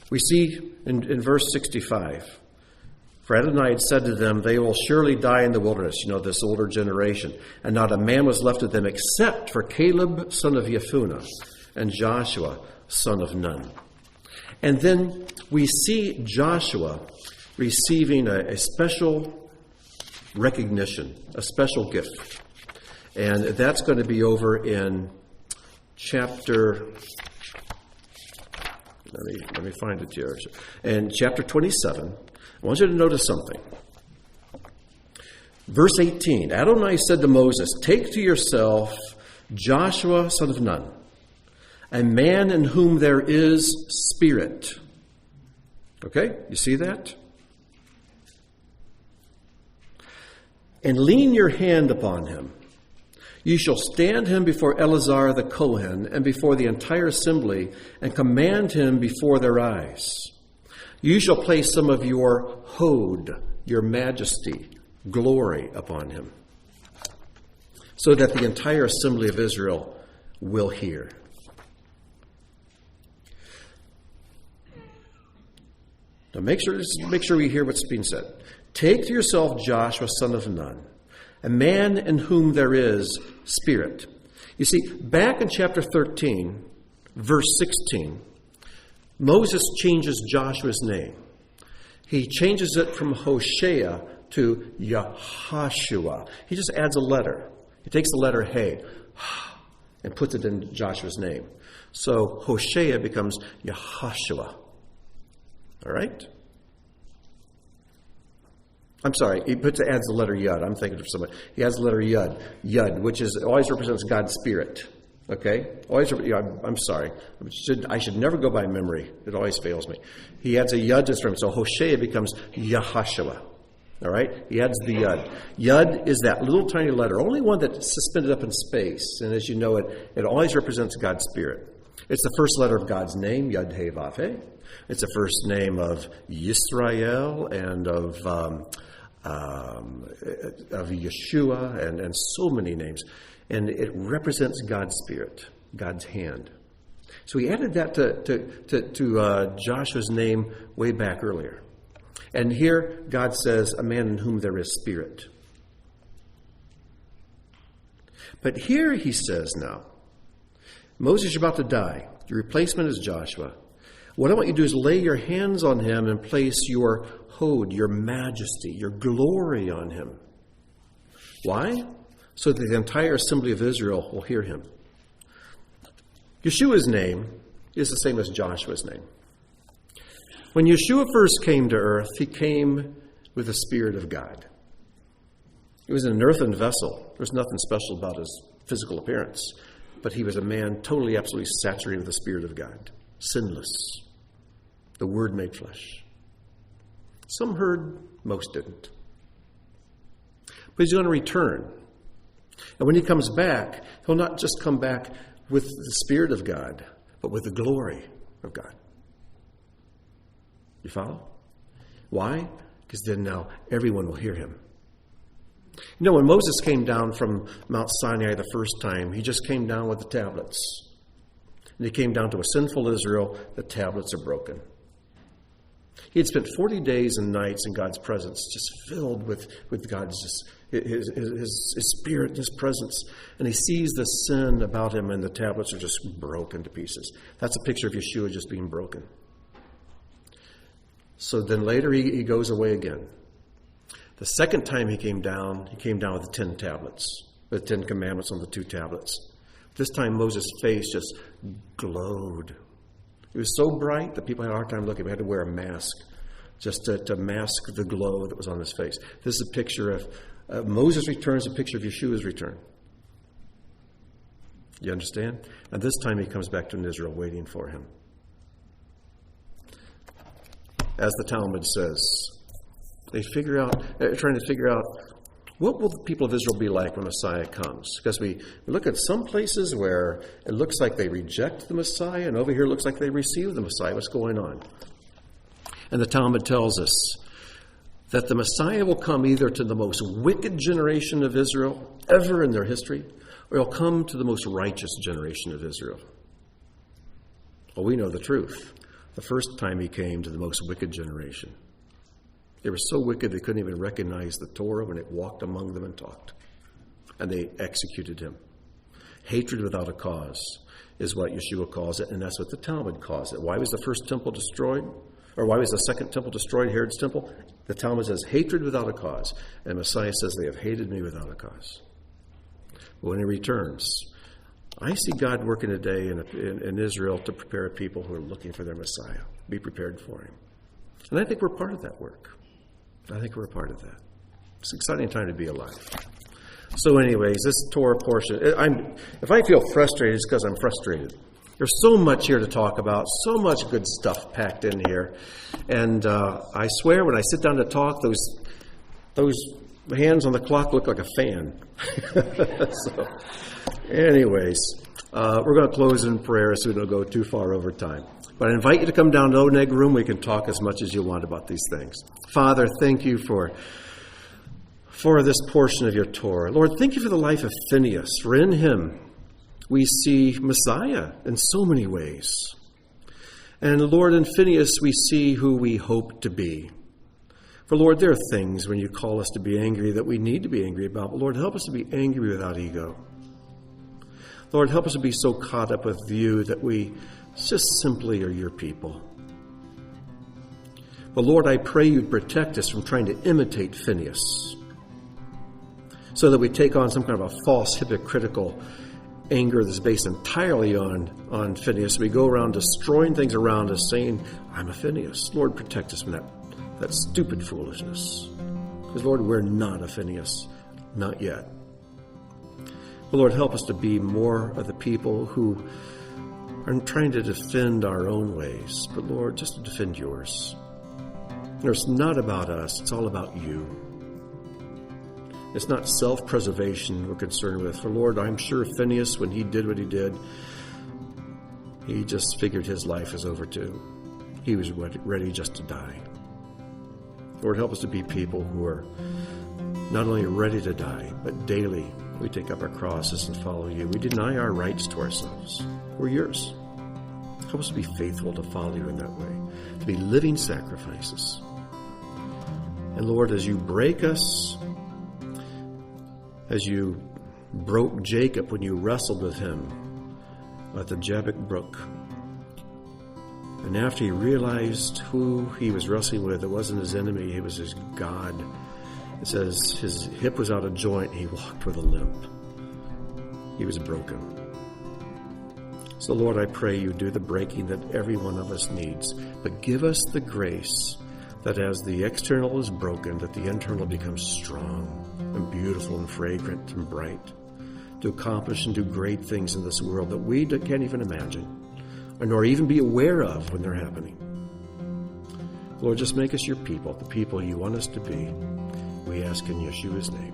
We see in verse 65, for Adonai had said to them, they will surely die in the wilderness, this older generation. And not a man was left of them except for Caleb, son of Jephunneh, and Joshua, son of Nun. And then we see Joshua receiving a special recognition, a special gift. And that's going to be over in chapter... Let me find it here. In chapter 27, I want you to notice something. Verse 18, Adonai said to Moses, take to yourself Joshua, son of Nun, a man in whom there is spirit. Okay, you see that? And lean your hand upon him. You shall stand him before Eleazar the Kohen and before the entire assembly and command him before their eyes. You shall place some of your hod, your majesty, glory upon him, so that the entire assembly of Israel will hear. Now make sure we hear what's being said. Take to yourself Joshua, son of Nun, a man in whom there is spirit. You see, back in chapter 13, verse 16, Moses changes Joshua's name. He changes it from Hoshea to Yahashua. He just adds a letter. He takes the letter He and puts it in Joshua's name. So Hoshea becomes Yahashua. All right? I'm sorry, he adds the letter Yud. I'm thinking of somebody. He adds the letter Yud, which always represents God's Spirit. Okay? I'm sorry. I should never go by memory. It always fails me. He adds a Yud to his name. So Hoshea becomes Yahashua. All right? He adds the Yud. Yud is that little tiny letter, only one that's suspended up in space. And as you know, it always represents God's Spirit. It's the first letter of God's name, Yud He Vav He. It's the first name of Yisrael and of Yeshua and so many names. And it represents God's Spirit, God's hand. So he added that to Joshua's name way back earlier. And here God says, a man in whom there is spirit. But here he says now, Moses, you're about to die. Your replacement is Joshua. What I want you to do is lay your hands on him and place your hod, your majesty, your glory on him. Why? So that the entire assembly of Israel will hear him. Yeshua's name is the same as Joshua's name. When Yeshua first came to earth, he came with the Spirit of God. He was in an earthen vessel. There's nothing special about his physical appearance. But he was a man totally, absolutely saturated with the Spirit of God. Sinless. The Word made flesh. Some heard, most didn't. But he's going to return. And when he comes back, he'll not just come back with the Spirit of God, but with the glory of God. You follow? Why? Because then now everyone will hear him. You know, when Moses came down from Mount Sinai the first time, he just came down with the tablets. And he came down to a sinful Israel. The tablets are broken. He had spent 40 days and nights in God's presence, just filled with God's his Spirit, his presence. And he sees the sin about him, and the tablets are just broken to pieces. That's a picture of Yeshua just being broken. So then later he goes away again. The second time he came down with the 10 tablets, the 10 commandments on the 2 tablets. This time Moses' face just glowed. It was so bright that people had a hard time looking. We had to wear a mask just to mask the glow that was on his face. This is a picture of Moses' return, is a picture of Yeshua's return. You understand? And this time he comes back to Israel waiting for him. As the Talmud says, they're trying to figure out What will the people of Israel be like when Messiah comes? Because we look at some places where it looks like they reject the Messiah, and over here it looks like they receive the Messiah. What's going on? And the Talmud tells us that the Messiah will come either to the most wicked generation of Israel ever in their history, or he'll come to the most righteous generation of Israel. Well, we know the truth. The first time he came to the most wicked generation. They were so wicked they couldn't even recognize the Torah when it walked among them and talked. And they executed him. Hatred without a cause is what Yeshua calls it, and that's what the Talmud calls it. Why was the first temple destroyed? Or why was the second temple destroyed, Herod's temple? The Talmud says hatred without a cause. And Messiah says they have hated me without a cause. But when he returns, I see God working today in Israel to prepare a people who are looking for their Messiah. Be prepared for him. And I think we're part of that work. I think we're a part of that. It's an exciting time to be alive. So anyways, this Torah portion, if I feel frustrated, it's because I'm frustrated. There's so much here to talk about, so much good stuff packed in here. And I swear when I sit down to talk, those hands on the clock look like a fan. So, anyways, we're going to close in prayer so we don't go too far over time. But I invite you to come down to Oneg Room. We can talk as much as you want about these things. Father, thank you for this portion of your Torah. Lord, thank you for the life of Phineas, for in him we see Messiah in so many ways. And Lord, in Phineas we see who we hope to be. For Lord, there are things when you call us to be angry that we need to be angry about. But Lord, help us to be angry without ego. Lord, help us to be so caught up with you that we just simply are your people. But Lord, I pray you'd protect us from trying to imitate Phineas, so that we take on some kind of a false, hypocritical anger that's based entirely on Phineas. We go around destroying things around us, saying, I'm a Phineas. Lord, protect us from that stupid foolishness. Because, Lord, we're not a Phineas. Not yet. But, Lord, help us to be more of the people who aren't trying to defend our own ways, but, Lord, just to defend yours. It's not about us. It's all about you. It's not self-preservation we're concerned with. For, Lord, I'm sure Phineas, when he did what he did, he just figured his life is over too. He was ready just to die. Lord, help us to be people who are not only ready to die, but daily we take up our crosses and follow you. We deny our rights to ourselves. We're yours. Help us to be faithful to follow you in that way, to be living sacrifices. And Lord, as you break us, as you broke Jacob when you wrestled with him at the Jabbok brook, and after he realized who he was wrestling with, it wasn't his enemy, it was his God. It says his hip was out of joint, he walked with a limp. He was broken. So Lord, I pray you do the breaking that every one of us needs, but give us the grace that as the external is broken, that the internal becomes strong and beautiful and fragrant and bright, to accomplish and do great things in this world that we can't even imagine, or nor even be aware of when they're happening. Lord, just make us your people, the people you want us to be. We ask in Yeshua's name.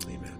Amen.